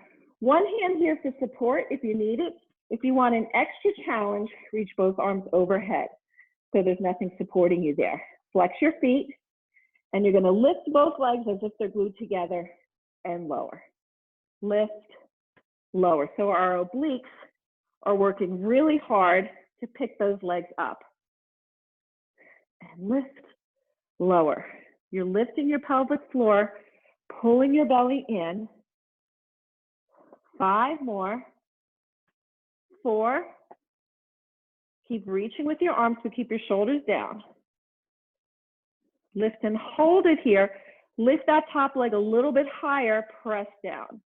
S1: one hand here for support if you need it. If you want an extra challenge, reach both arms overhead. So there's nothing supporting you there. Flex your feet, and you're going to lift both legs as if they're glued together and lower. Lift, lower. So our obliques are working really hard to pick those legs up. and lift, lower. You're lifting your pelvic floor, pulling your belly in. 5 more. 4. Keep reaching with your arms, so keep your shoulders down. Lift and hold it here. Lift that top leg a little bit higher, press down.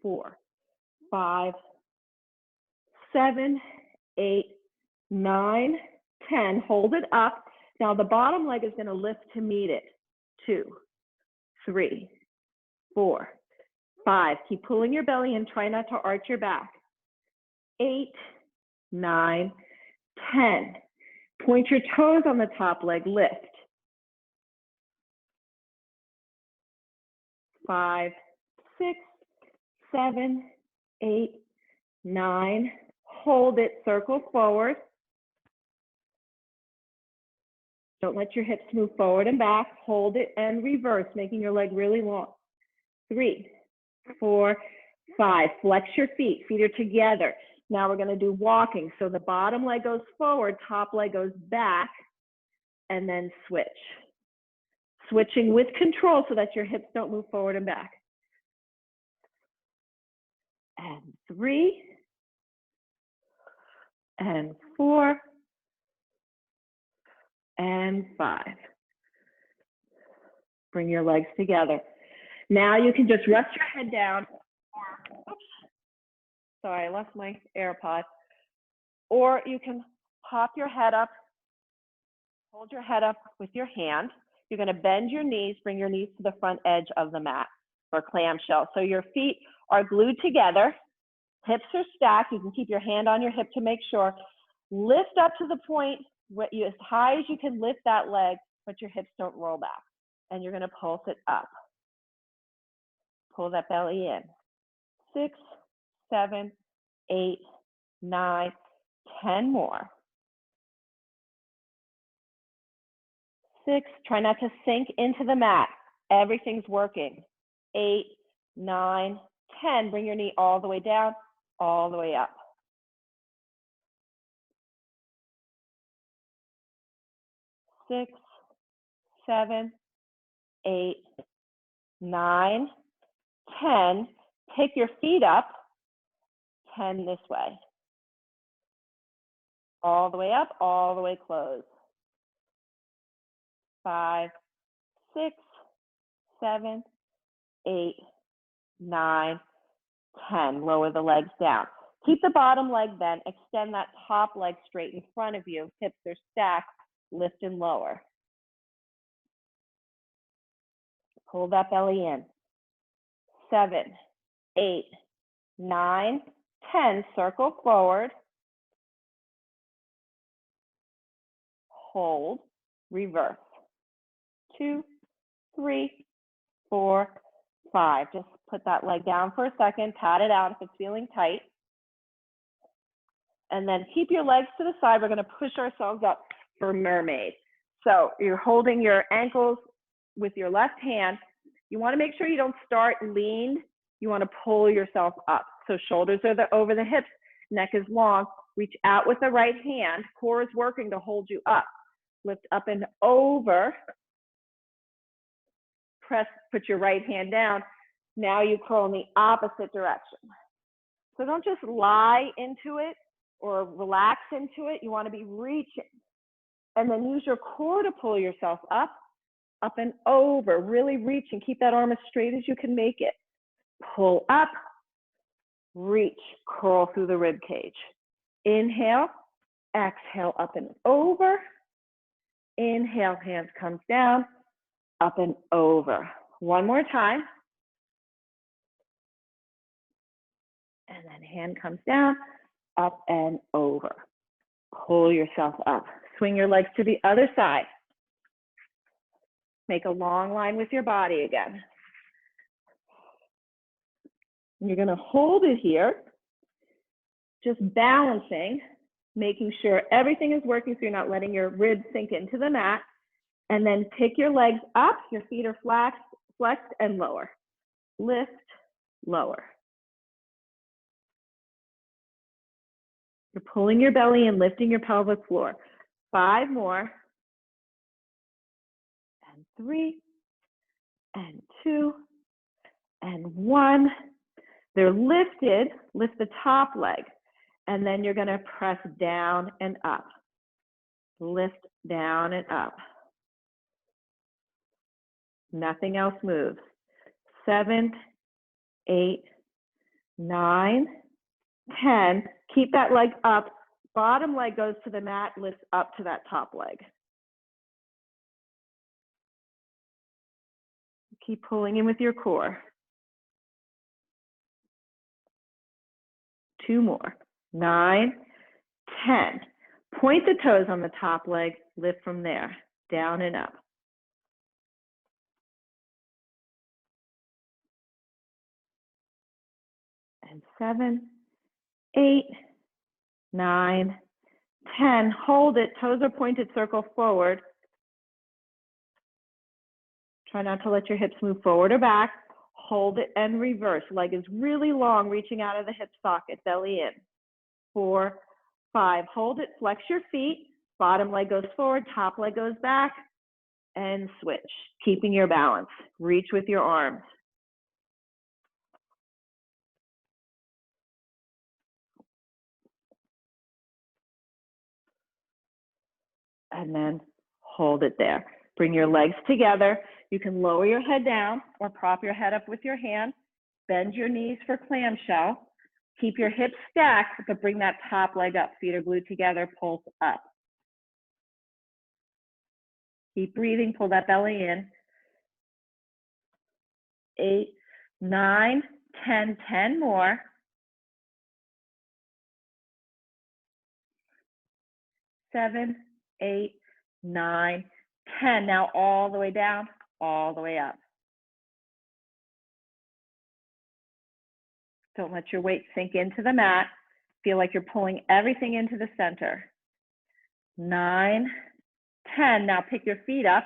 S1: 4, 5, 7, 8, 9, 10. Hold it up. Now the bottom leg is going to lift to meet it. 2, 3, 4, 5. Keep pulling your belly in. Try not to arch your back. 8, 9, 10. Point your toes on the top leg. Lift. 5, 6, 7, 8, 9. Hold it. Circle forward. Don't let your hips move forward and back. Hold it and reverse, making your leg really long. 3, 4, 5. Flex your feet. Feet are together. Now we're going to do walking. So the bottom leg goes forward, top leg goes back, and then switch. Switching with control so that your hips don't move forward and back. And 3, and 4, and 5. Bring your legs together. Now you can just rest your head down. Oops. Sorry, I left my AirPod. Or you can pop your head up, hold your head up with your hand. You're going to bend your knees, bring your knees to the front edge of the mat or clamshell. So your feet are glued together, hips are stacked. You can keep your hand on your hip to make sure. Lift up to the point where you, as high as you can lift that leg, but your hips don't roll back. And you're going to pulse it up. Pull that belly in. 6, 7, 8, 9, 10 more. 6, try not to sink into the mat. Everything's working. 8, 9, 10. Bring your knee all the way down, all the way up. 6, 7, 8, 9, 10. Take your feet up, 10 this way. All the way up, all the way closed. 5, 6, 7, 8, 9, 10. Lower the legs down. Keep the bottom leg bent. Extend that top leg straight in front of you. Hips are stacked. Lift and lower. Pull that belly in. 7, 8, 9, 10. Circle forward. Hold. Reverse. 2, 3, 4, 5. Just put that leg down for a second. Pat it out if it's feeling tight. And then keep your legs to the side. We're going to push ourselves up for mermaid. So you're holding your ankles with your left hand. You want to make sure you don't start leaned. You want to pull yourself up. So shoulders are over the hips, neck is long. Reach out with the right hand. Core is working to hold you up. Lift up and over. Press, put your right hand down. Now you curl in the opposite direction. So don't just lie into it or relax into it. You want to be reaching. And then use your core to pull yourself up and over. Really reach and keep that arm as straight as you can make it. Pull up, reach, curl through the rib cage. Inhale, exhale, up and over. Inhale, hands comes down, up and over. One more time. And then hand comes down, up and over. Pull yourself up. Swing your legs to the other side. Make a long line with your body again. And you're going to hold it here, just balancing, making sure everything is working so you're not letting your ribs sink into the mat. And then pick your legs up, your feet are flexed and lower. Lift, lower. You're pulling your belly and lifting your pelvic floor. 5 more. And 3, and 2, and 1. They're lifted, lift the top leg, and then you're gonna press down and up. Lift down and up. Nothing else moves. 7, 8, 9, 10. Keep that leg up. Bottom leg goes to the mat, lifts up to that top leg. Keep pulling in with your core. 2 more. 9, 10. Point the toes on the top leg, lift from there, down and up. And 7, 8, 9, 10. Hold it, toes are pointed, circle forward. Try not to let your hips move forward or back. Hold it and reverse. Leg is really long, reaching out of the hip socket, belly in. 4, 5. Hold it, flex your feet. Bottom leg goes forward, top leg goes back, and switch. Keeping your balance. Reach with your arms. And then hold it there. Bring your legs together. You can lower your head down or prop your head up with your hand. Bend your knees for clamshell. Keep your hips stacked, but bring that top leg up. Feet are glued together, pulse up. Keep breathing, pull that belly in. 8, 9, 10, 10 more. 7, 8, 9, 10. Now all the way down, all the way up. Don't let your weight sink into the mat. Feel like you're pulling everything into the center. 9, 10. Now pick your feet up.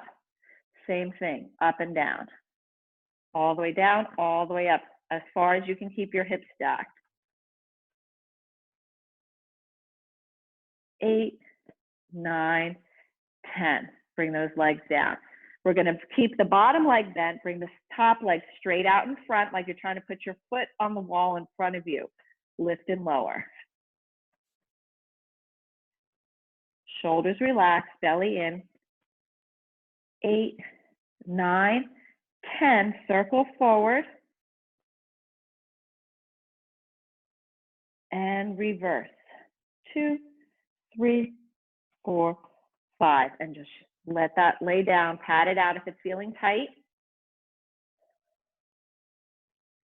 S1: Same thing, up and down. All the way down, all the way up, as far as you can keep your hips stacked. 8, 9, 10. Bring those legs down. We're gonna keep the bottom leg bent, bring the top leg straight out in front, like you're trying to put your foot on the wall in front of you. Lift and lower. Shoulders relaxed, belly in. 8, 9, 10. Circle forward. And reverse. 2, 3, 4, 5. And just let that lay down, pat it out if it's feeling tight.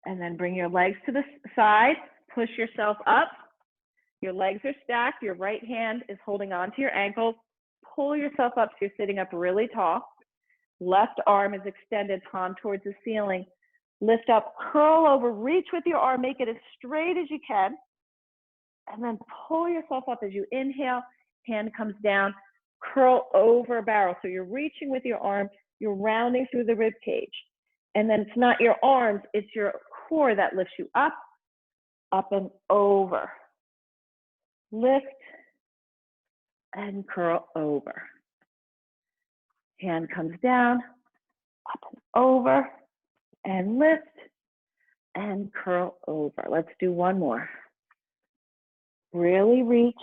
S1: And then bring your legs to the side, push yourself up. Your legs are stacked, your right hand is holding onto your ankles. Pull yourself up so you're sitting up really tall. Left arm is extended, palm towards the ceiling. Lift up, curl over, reach with your arm, make it as straight as you can. And then pull yourself up as you inhale, hand comes down, curl over barrel. So you're reaching with your arm, you're rounding through the rib cage. And then it's not your arms, it's your core that lifts you up and over. Lift and curl over. Hand comes down, up and over, and lift and curl over. Let's do one more. Really reach.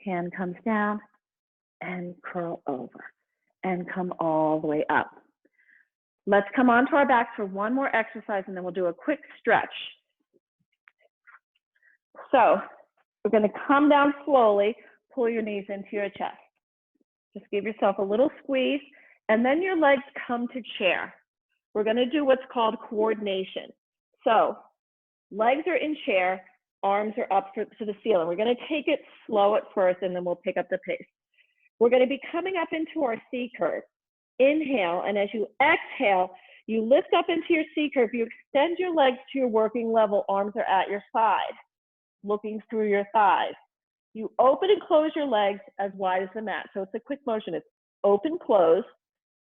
S1: Hand comes down and curl over and come all the way up. Let's come onto our backs for one more exercise and then we'll do a quick stretch. So we're going to come down slowly, pull your knees into your chest. Just give yourself a little squeeze and then your legs come to chair. We're going to do what's called coordination. So legs are in chair, arms are up to the ceiling. We're going to take it slow at first and then we'll pick up the pace. We're going to be coming up into our C curve. Inhale, and as you exhale, you lift up into your C curve. You extend your legs to your working level. Arms are at your side, looking through your thighs. You open and close your legs as wide as the mat. So it's a quick motion. It's open, close.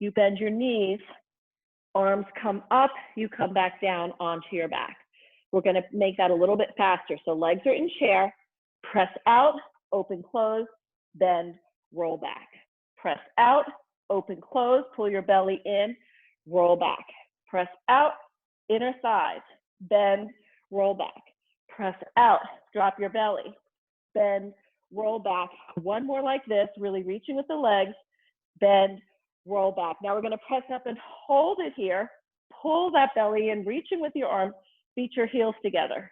S1: You bend your knees. Arms come up. You come back down onto your back. We're going to make that a little bit faster. So legs are in chair. Press out, open, close, bend, roll back. Press out, open, close, pull your belly in, roll back. Press out, inner thighs, bend, roll back. Press out, drop your belly, bend, roll back. One more like this, really reaching with the legs, bend, roll back. Now we're gonna press up and hold it here. Pull that belly in, reaching with your arms, beat your heels together.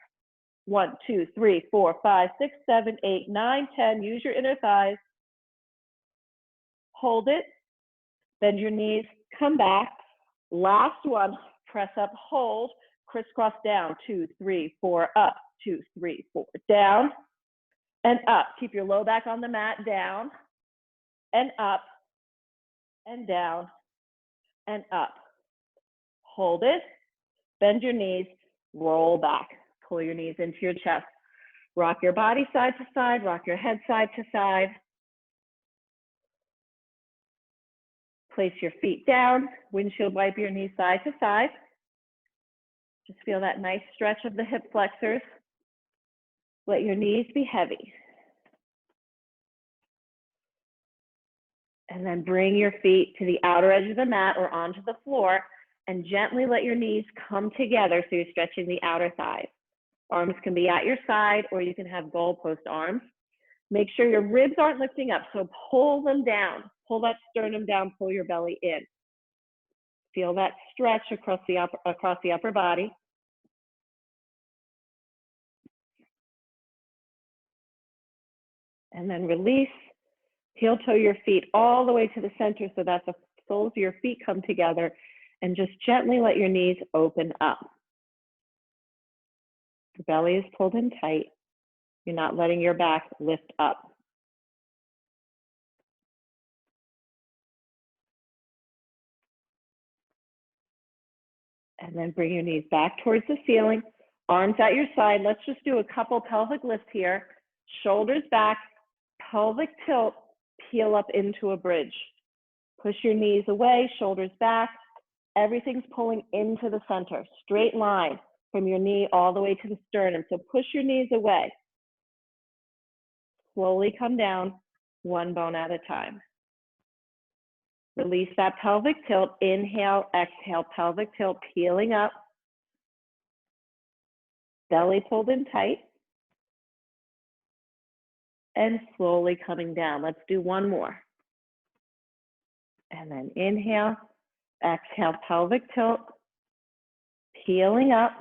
S1: 1, 2, 3, 4, 5, 6, 7, 8, 9, 10. Use your inner thighs. Hold it, bend your knees, come back. Last one, press up, hold, crisscross down. 2, 3, 4, up. 2, 3, 4, down and up. Keep your low back on the mat, down and up and down and up. Hold it, bend your knees, roll back. Pull your knees into your chest. Rock your body side to side, rock your head side to side. Place your feet down, windshield wipe your knees side to side. Just feel that nice stretch of the hip flexors. Let your knees be heavy. And then bring your feet to the outer edge of the mat or onto the floor and gently let your knees come together so you're stretching the outer thighs. Arms can be at your side or you can have goalpost arms. Make sure your ribs aren't lifting up, so pull them down. Pull that sternum down, pull your belly in. Feel that stretch across the upper body. And then release. Heel toe your feet all the way to the center so that the soles of your feet come together, and just gently let your knees open up. The belly is pulled in tight. You're not letting your back lift up. And then bring your knees back towards the ceiling, arms at your side. Let's just do a couple pelvic lifts here. Shoulders back, pelvic tilt, peel up into a bridge. Push your knees away, shoulders back. Everything's pulling into the center. Straight line from your knee all the way to the sternum. So push your knees away. Slowly come down, one bone at a time. Release that pelvic tilt. Inhale, exhale, pelvic tilt, peeling up. Belly pulled in tight. And slowly coming down. Let's do one more. And then inhale, exhale, pelvic tilt, peeling up.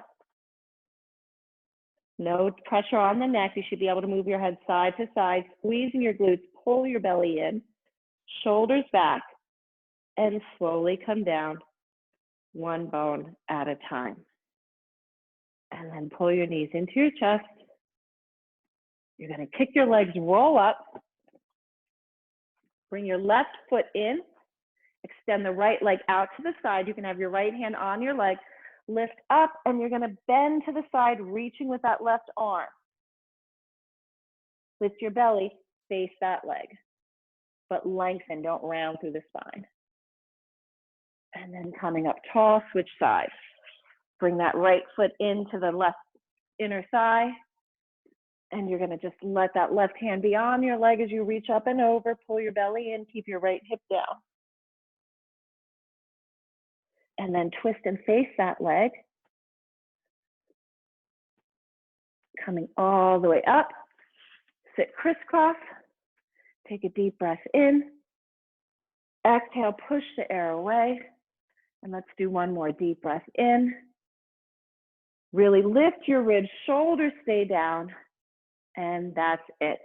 S1: No pressure on the neck. You should be able to move your head side to side, squeezing your glutes, pull your belly in, shoulders back, and slowly come down, one bone at a time. And then pull your knees into your chest. You're going to kick your legs, roll up. Bring your left foot in. Extend the right leg out to the side. You can have your right hand on your leg. Lift up, and you're going to bend to the side, reaching with that left arm. Lift your belly, face that leg, but lengthen, don't round through the spine. And then coming up tall, switch sides. Bring that right foot into the left inner thigh, and you're going to just let that left hand be on your leg as you reach up and over, pull your belly in, keep your right hip down. And then twist and face that leg. Coming all the way up. Sit crisscross. Take a deep breath in. Exhale, push the air away. And let's do one more deep breath in. Really lift your ribs, shoulders stay down. And that's it.